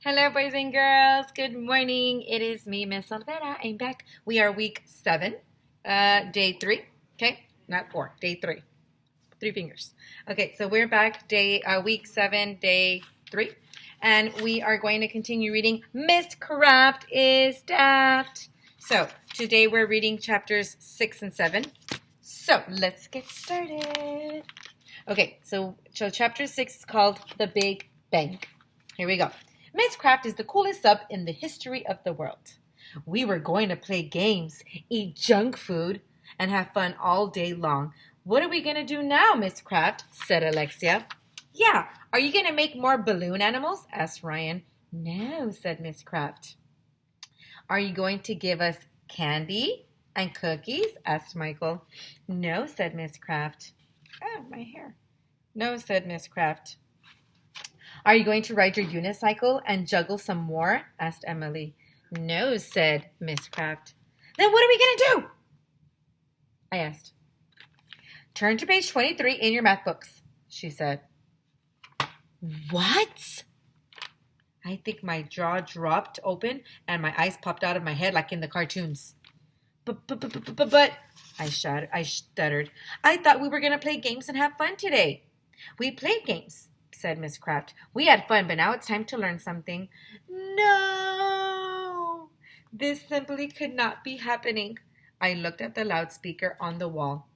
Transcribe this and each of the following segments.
Hello, boys and girls. Good morning. It is me, Miss Olvera. I'm back. We are week 7, day 3. Okay, not 4, day 3. 3 fingers. Okay, so we're back, week 7, day 3, and we are going to continue reading Miss Kraft is Daft. So today we're reading chapters 6 and 7. So let's get started. Okay, so chapter 6 is called The Big Bang. Here we go. Miss Kraft is the coolest sub in the history of the world. We were going to play games, eat junk food, and have fun all day long. What are we going to do now, Miss Kraft? Said Alexia. Yeah, are you going to make more balloon animals? Asked Ryan. No, said Miss Kraft. Are you going to give us candy and cookies? Asked Michael. No, said Miss Kraft. Oh, my hair. No, said Miss Kraft. Are you going to ride your unicycle and juggle some more? Asked Emily. No, said Miss Kraft. Then what are we going to do? I asked. Turn to page 23 in your math books, she said. What? I think my jaw dropped open and my eyes popped out of my head like in the cartoons. But, I stuttered. I thought we were going to play games and have fun today. We played games, said Miss Kraft. We had fun, but now it's time to learn something. No! This simply could not be happening. I looked at the loudspeaker on the wall.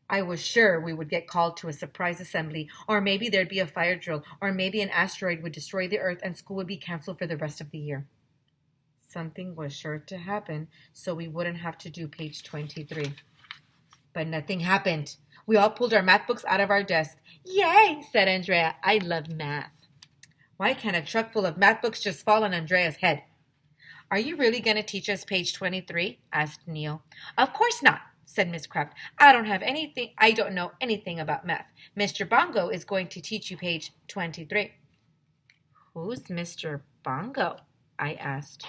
I was sure we would get called to a surprise assembly, or maybe there'd be a fire drill, or maybe an asteroid would destroy the Earth and school would be canceled for the rest of the year. Something was sure to happen, so we wouldn't have to do page 23. But nothing happened. We all pulled our math books out of our desk. Yay, said Andrea. I love math. Why can't a truck full of math books just fall on Andrea's head? Are you really going to teach us page 23? Asked Neil. Of course not, said Miss Kraft. I don't know anything about math. Mr. Bongo is going to teach you page 23. Who's Mr. Bongo? I asked.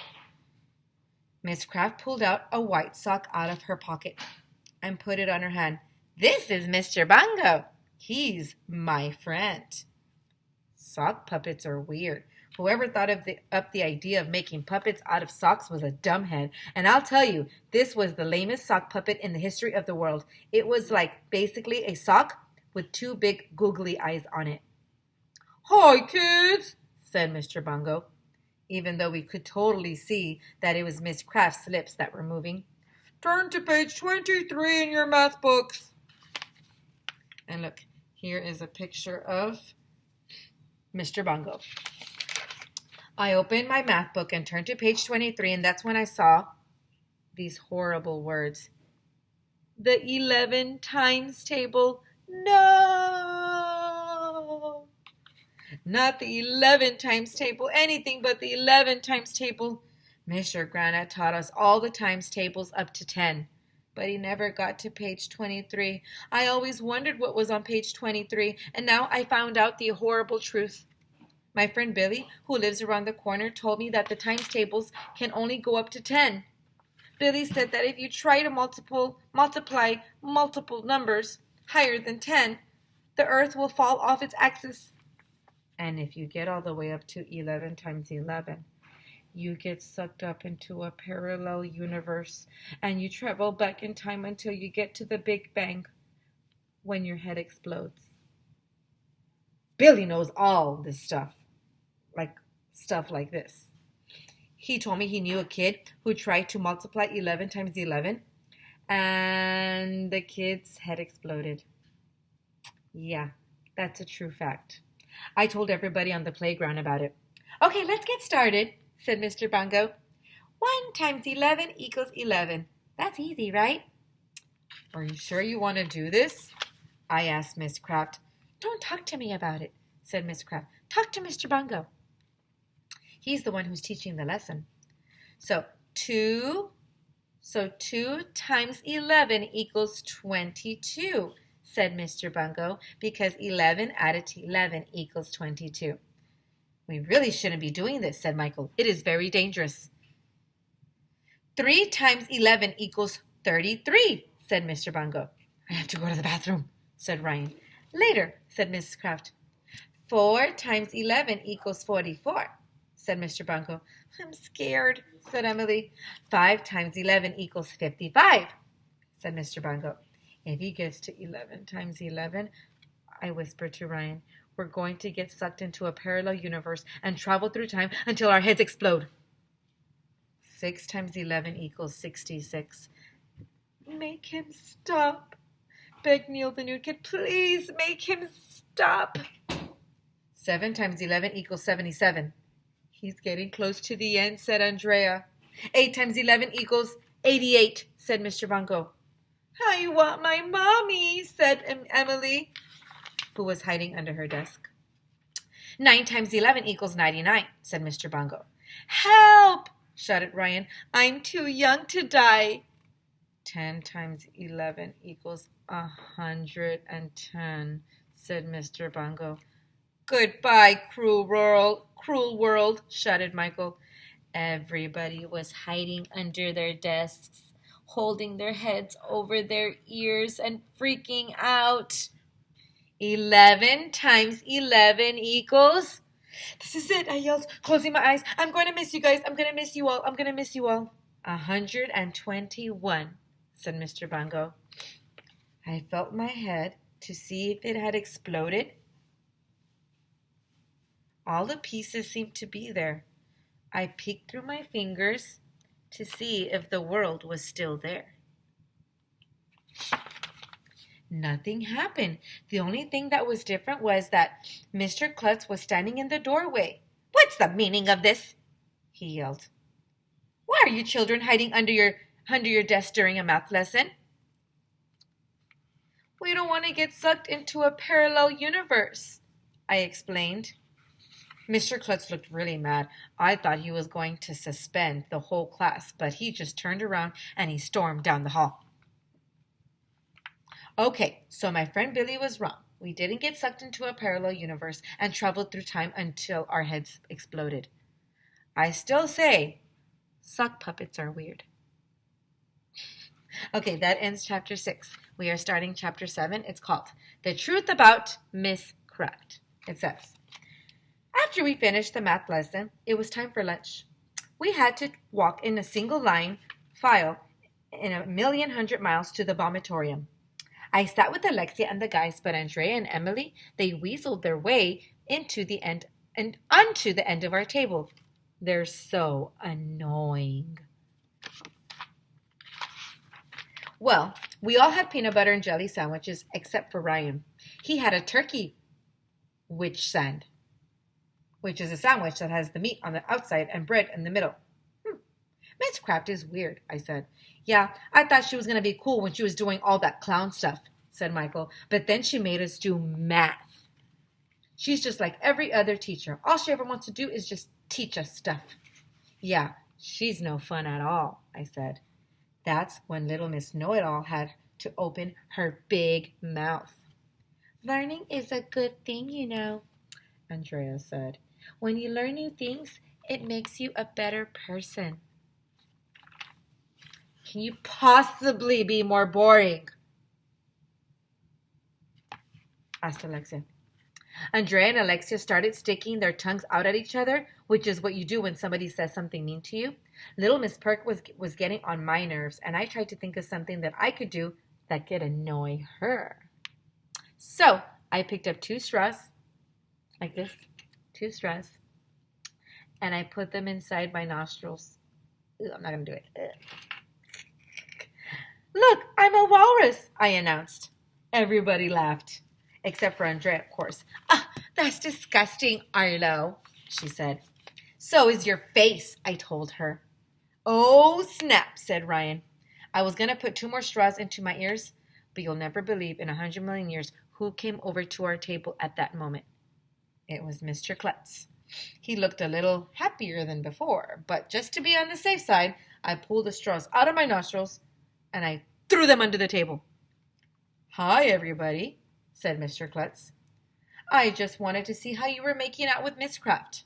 Miss Kraft pulled out a white sock out of her pocket and put it on her hand. This is Mr. Bongo. He's my friend. Sock puppets are weird. Whoever thought up the idea of making puppets out of socks was a dumbhead. And I'll tell you, this was the lamest sock puppet in the history of the world. It was like basically a sock with 2 big googly eyes on it. Hi, kids, said Mr. Bongo, even though we could totally see that it was Miss Kraft's lips that were moving. Turn to page 23 in your math books. And look, here is a picture of Mr. Bongo. I opened my math book and turned to page 23, and that's when I saw these horrible words. The 11 times table. No! Not the 11 times table, anything but the 11 times table. Mr. Granite taught us all the times tables up to 10. But he never got to page 23. I always wondered what was on page 23, and now I found out the horrible truth. My friend Billy, who lives around the corner, told me that the times tables can only go up to 10. Billy said that if you try to multiply multiple numbers higher than 10, the earth will fall off its axis. And if you get all the way up to 11 times 11, you get sucked up into a parallel universe, and you travel back in time until you get to the Big Bang, when your head explodes. Billy knows all this stuff like this. He told me he knew a kid who tried to multiply 11 times 11, and the kid's head exploded. Yeah, that's a true fact. I told everybody on the playground about it. Okay, let's get started, said Mr. Bongo. 1 times 11 equals 11. That's easy, right? Are you sure you want to do this? I asked Miss Kraft. Don't talk to me about it, said Miss Kraft. Talk to Mr. Bongo. He's the one who's teaching the lesson. So 2 times 11 equals 22, said Mr. Bongo, because 11 added to 11 equals 22. We really shouldn't be doing this, said Michael. It is very dangerous. 3 times 11 equals 33, said Mr. Bongo. I have to go to the bathroom, said Ryan. Later, said Mrs. Kraft. 4 times 11 equals 44, said Mr. Bungo. I'm scared, said Emily. 5 times 11 equals 55, said Mr. Bungo. If he gets to 11 times 11, I whispered to Ryan, we're going to get sucked into a parallel universe and travel through time until our heads explode. 6 times 11 equals 66. Make him stop, begged Neil the nude kid. Please make him stop. 7 times 11 equals 77. He's getting close to the end, said Andrea. 8 times 11 equals 88, said Mr. Bungo. I want my mommy, said Emily, who was hiding under her desk. 9 times 11 equals 99, said Mr. Bungo. Help, shouted Ryan. I'm too young to die. 10 times 11 equals 110, said Mr. Bungo. Goodbye, cruel world, shouted Michael. Everybody was hiding under their desks, holding their heads over their ears and freaking out. 11 times 11 equals... This is it, I yelled, closing my eyes. I'm going to miss you guys. I'm going to miss you all. 121, said Mr. Bungo. I felt my head to see if it had exploded. All the pieces seemed to be there. I peeked through my fingers to see if the world was still there. Nothing happened. The only thing that was different was that Mr. Klutz was standing in the doorway. What's the meaning of this? He yelled. Why are you children hiding under your desk during a math lesson? We don't want to get sucked into a parallel universe, I explained. Mr. Klutz looked really mad. I thought he was going to suspend the whole class, but he just turned around and he stormed down the hall. Okay, so my friend Billy was wrong. We didn't get sucked into a parallel universe and traveled through time until our heads exploded. I still say sock puppets are weird. Okay, that ends chapter 6. We are starting chapter 7. It's called The Truth About Miss Kraft. It says, after we finished the math lesson, it was time for lunch. We had to walk in a single line file in 1,100,000 miles to the vomitorium. I sat with Alexia and the guys, but Andrea and Emily, they weaseled their way into the end and onto the end of our table. They're so annoying. Well, we all had peanut butter and jelly sandwiches except for Ryan. He had a turkey witch sand, which is a sandwich that has the meat on the outside and bread in the middle. Miss Kraft is weird, I said. Yeah, I thought she was going to be cool when she was doing all that clown stuff, said Michael. But then she made us do math. She's just like every other teacher. All she ever wants to do is just teach us stuff. Yeah, she's no fun at all, I said. That's when little Miss Know-It-All had to open her big mouth. Learning is a good thing, you know, Andrea said. When you learn new things, it makes you a better person. Can you possibly be more boring? Asked Alexia. Andrea and Alexia started sticking their tongues out at each other, which is what you do when somebody says something mean to you. Little Miss Perk was getting on my nerves, and I tried to think of something that I could do that could annoy her. So I picked up 2 straws, like this, 2 straws, and I put them inside my nostrils. I'm not going to do it. Look, I'm a walrus, I announced. Everybody laughed, except for Andrea, of course. That's disgusting, Arlo, she said. So is your face, I told her. Oh, snap, said Ryan. I was going to put 2 more straws into my ears, but you'll never believe in 100 million years who came over to our table at that moment. It was Mr. Klutz. He looked a little happier than before, but just to be on the safe side, I pulled the straws out of my nostrils and I threw them under the table. Hi, everybody, said Mr. Klutz. I just wanted to see how you were making out with Miss Kraft.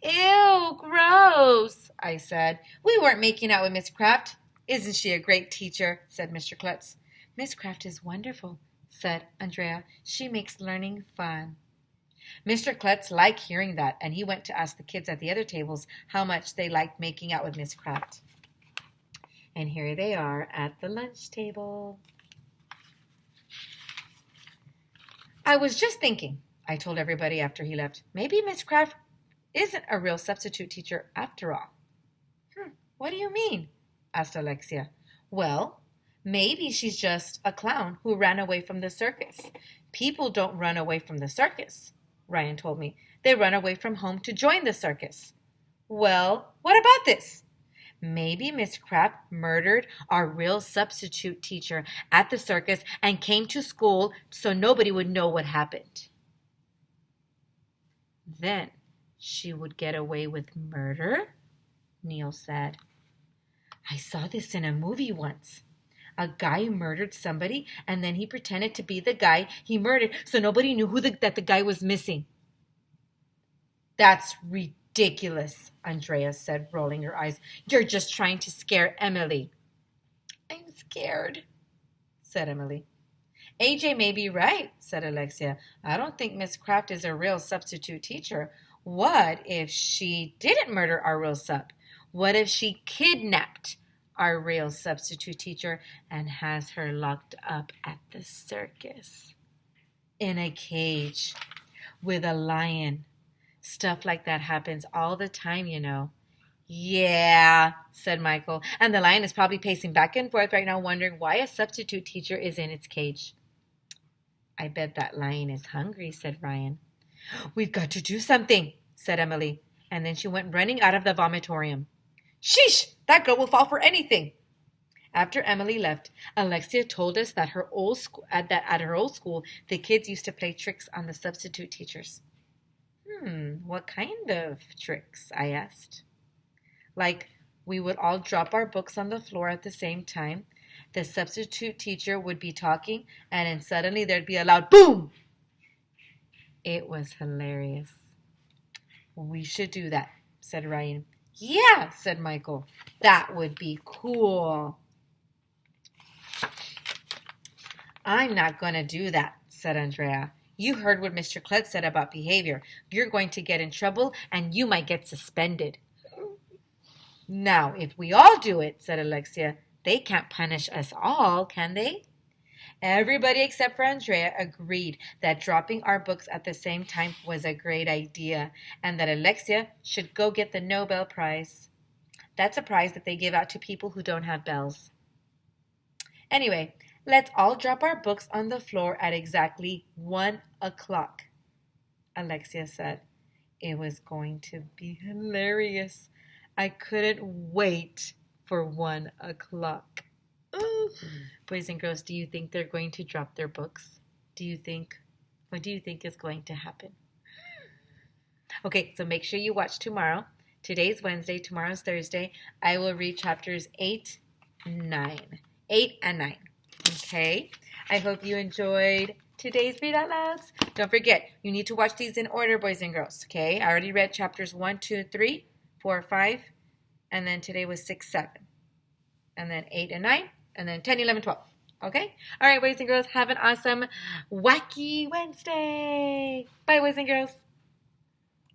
Ew, gross, I said. We weren't making out with Miss Kraft. Isn't she a great teacher, said Mr. Klutz. Miss Kraft is wonderful, said Andrea. She makes learning fun. Mr. Klutz liked hearing that, and he went to ask the kids at the other tables how much they liked making out with Miss Kraft. And here they are at the lunch table. I was just thinking, I told everybody after he left, maybe Miss Kraft isn't a real substitute teacher after all. What do you mean? Asked Alexia. Well, maybe she's just a clown who ran away from the circus. People don't run away from the circus, Ryan told me. They run away from home to join the circus. Well, what about this? Maybe Miss Kraft murdered our real substitute teacher at the circus and came to school so nobody would know what happened. Then she would get away with murder? Neil said. I saw this in a movie once. A guy murdered somebody and then he pretended to be the guy he murdered so nobody knew that the guy was missing. That's ridiculous, Andrea said, rolling her eyes. You're just trying to scare Emily. I'm scared, said Emily. AJ may be right, said Alexia. I don't think Miss Kraft is a real substitute teacher. What if she didn't murder our real sub? What if she kidnapped our real substitute teacher and has her locked up at the circus? In a cage with a lion. Stuff like that happens all the time, you know. Yeah, said Michael. And the lion is probably pacing back and forth right now wondering why a substitute teacher is in its cage. I bet that lion is hungry, said Ryan. We've got to do something, said Emily. And then she went running out of the vomitorium. Sheesh, that girl will fall for anything. After Emily left, Alexia told us that at her old school, the kids used to play tricks on the substitute teachers. What kind of tricks? I asked. Like, we would all drop our books on the floor at the same time. The substitute teacher would be talking, and then suddenly there'd be a loud boom. It was hilarious. We should do that, said Ryan. Yeah, said Michael. That would be cool. I'm not going to do that, said Andrea. You heard what Mr. Klutz said about behavior. You're going to get in trouble and you might get suspended. Now, if we all do it, said Alexia, they can't punish us all, can they? Everybody except for Andrea agreed that dropping our books at the same time was a great idea and that Alexia should go get the Nobel Prize. That's a prize that they give out to people who don't have bells. Anyway, let's all drop our books on the floor at exactly 1 o'clock, Alexia said. It was going to be hilarious. I couldn't wait for 1 o'clock. Boys and girls, do you think they're going to drop their books? What do you think is going to happen? Okay, so make sure you watch tomorrow. Today's Wednesday, tomorrow's Thursday. I will read chapters 8 and 9. Okay, I hope you enjoyed today's Read Out Louds. Don't forget, you need to watch these in order, boys and girls. Okay, I already read chapters 1, 2, 3, 4, 5, and then today was 6, 7, and then 8 and 9, and then 10, 11, 12. Okay? All right, boys and girls, have an awesome, wacky Wednesday. Bye, boys and girls.